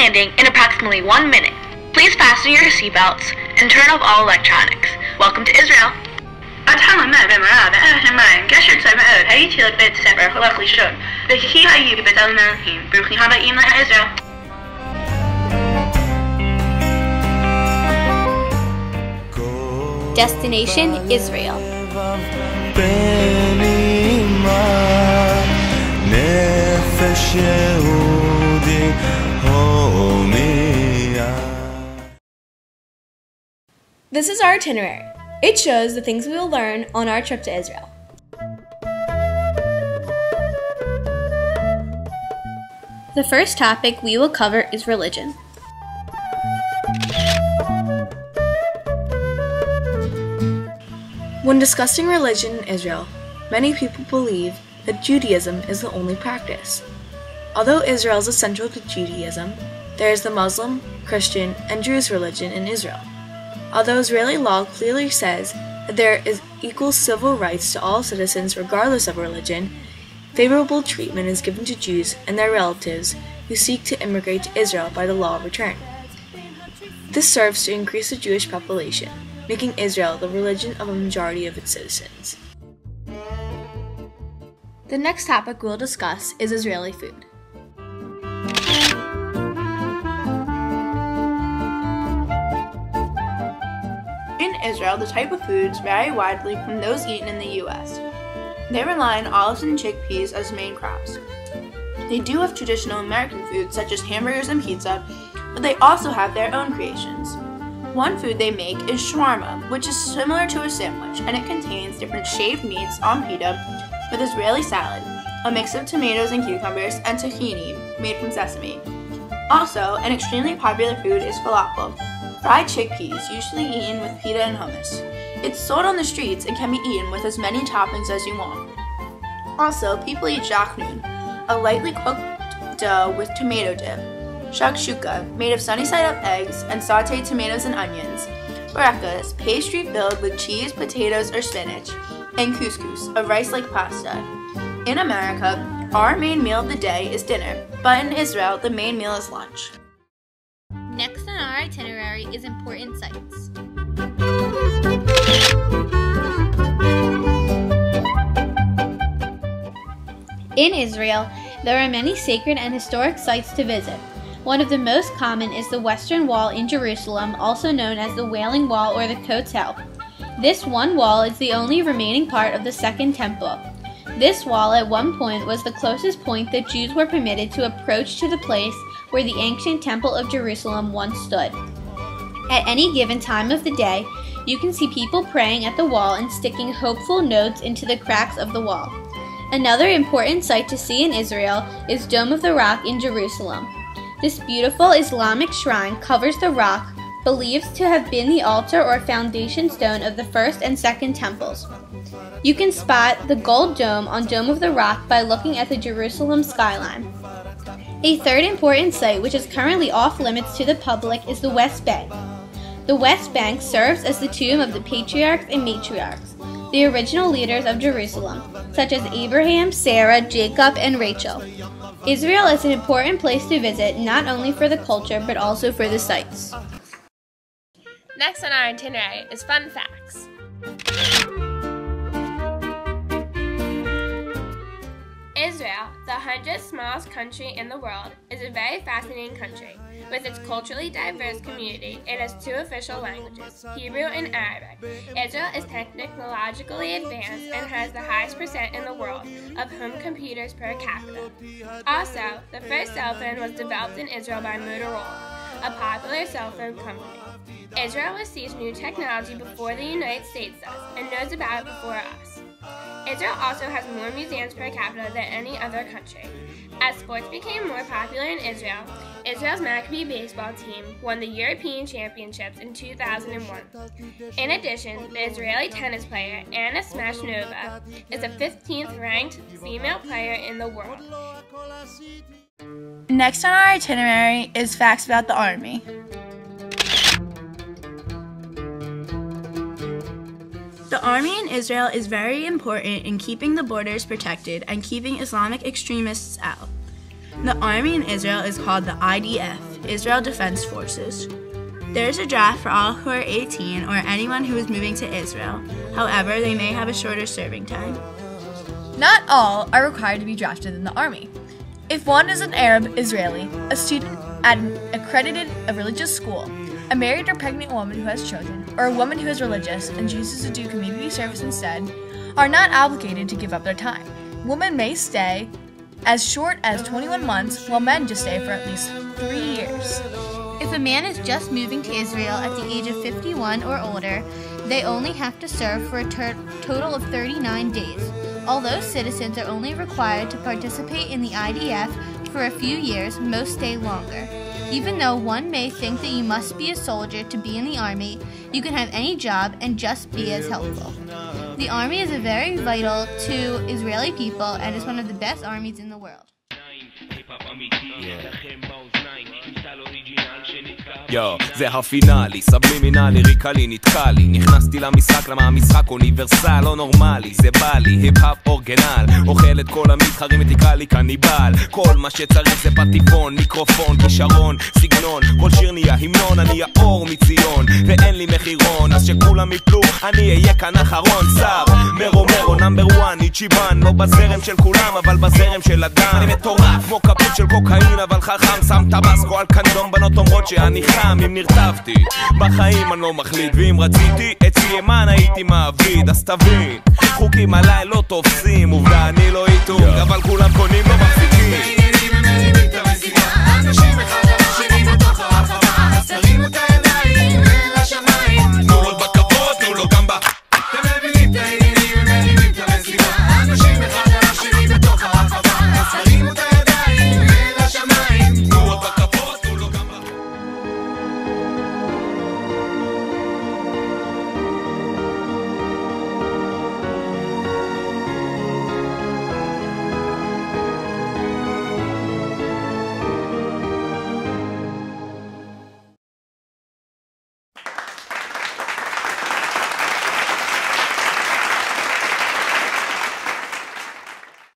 landing in approximately 1 minute. Please fasten your seatbelts and turn off all electronics. Welcome to Israel. أتحمل بمرأة بأهل قشر سبعة هايتي لبيت سبع خلاص لشون بكي هاي بدلنا الحين بروحي هذا إيمان إسرائيل. Destination Israel. This is our itinerary. It shows the things we will learn on our trip to Israel. The first topic we will cover is religion. When discussing religion in Israel, many people believe that Judaism is the only practice. Although Israel is essential to Judaism, there is the Muslim, Christian, and Jewish religion in Israel. Although Israeli law clearly says that there is equal civil rights to all citizens regardless of religion, favorable treatment is given to Jews and their relatives who seek to immigrate to Israel by the law of return. This serves to increase the Jewish population, making Israel the religion of a majority of its citizens. The next topic we'll discuss is Israeli food. In Israel, the type of foods vary widely from those eaten in the U.S. They rely on olives and chickpeas as main crops. They do have traditional American foods such as hamburgers and pizza, but they also have their own creations. One food they make is shawarma, which is similar to a sandwich, and it contains different shaved meats on pita with Israeli salad, a mix of tomatoes and cucumbers, and tahini, made from sesame. Also, an extremely popular food is falafel, fried chickpeas usually eaten with pita and hummus. It's sold on the streets and can be eaten with as many toppings as you want. Also, people eat jachnun, a lightly cooked dough with tomato dip, shakshuka, made of sunny-side-up eggs and sautéed tomatoes and onions, barekas, pastry filled with cheese, potatoes, or spinach, and couscous, a rice-like pasta. In America, our main meal of the day is dinner, but in Israel, the main meal is lunch. Next on our itinerary is important sites. In Israel, there are many sacred and historic sites to visit. One of the most common is the Western Wall in Jerusalem, also known as the Wailing Wall or the Kotel. This one wall is the only remaining part of the Second Temple. This wall at one point was the closest point that Jews were permitted to approach to the place where the ancient Temple of Jerusalem once stood. At any given time of the day, you can see people praying at the wall and sticking hopeful notes into the cracks of the wall. Another important site to see in Israel is Dome of the Rock in Jerusalem. This beautiful Islamic shrine covers the rock, believed to have been the altar or foundation stone of the first and second temples. You can spot the gold dome on Dome of the Rock by looking at the Jerusalem skyline. A third important site, which is currently off limits to the public, is the West Bank. The West Bank serves as the tomb of the patriarchs and matriarchs, the original leaders of Jerusalem, such as Abraham, Sarah, Jacob, and Rachel. Israel is an important place to visit, not only for the culture, but also for the sights. Next on our itinerary is fun facts. Israel, the 100th smallest country in the world, is a very fascinating country. With its culturally diverse community, it has two official languages, Hebrew and Arabic. Israel is technologically advanced and has the highest percent in the world of home computers per capita. Also, the first cell phone was developed in Israel by Motorola, a popular cell phone company. Israel receives new technology before the United States does, and knows about it before us. Israel also has more museums per capita than any other country. As sports became more popular in Israel, Israel's Maccabi baseball team won the European Championships in 2001. In addition, the Israeli tennis player Anna Smashnová is the 15th ranked female player in the world. Next on our itinerary is facts about the Army. The Army in Israel is very important in keeping the borders protected and keeping Islamic extremists out. The Army in Israel is called the IDF. Israel Defense Forces. There is a draft for all who are 18 or anyone who is moving to Israel. However, they may have a shorter serving time. Not all are required to be drafted in the army. If one is an Arab Israeli, a student at an accredited religious school, a married or pregnant woman who has children, or a woman who is religious and chooses to do community service instead, are not obligated to give up their time. Women may stay as short as 21 months, while men just stay for at least 3 years. If a man is just moving to Israel at the age of 51 or older, they only have to serve for a total of 39 days. Although citizens are only required to participate in the IDF for a few years, most stay longer. Even though one may think that you must be a soldier to be in the army, you can have any job and just be as helpful. The army is very vital to Israeli people and is one of the best armies in the world. יו, זה הפינאלי, סבלימינלי, ריקלי, נתקע לי נכנסתי למשחק, למה המשחק אוניברסל, לא נורמלי, זה בא לי, היפ-האפ אורגנל אוכל את כל המתחרים ותקרא לי קניבל כל מה שצריך זה פטיפון, מיקרופון, כישרון, סגנון כל שיר נהיה המנון, אני האור מציון ואין לי מחירון, אז שכולם יפלו אני אהיה כאן אחרון סאר, מרו נאמבר 1, איצ'יבן לא בזרם של כולם, אבל בזרם של אדם אני מטורף, כמו כפית של קוקאין אבל חכם, שם טבסקו על קנדום, בנות אומרות שאני חם אם נרטבתי בחיים אני לא מחליט, ואם רציתי אצלי ימן הייתי מעביד, אז תבין חוקים עליי לא תופסים, עובדה אני לא איתו אבל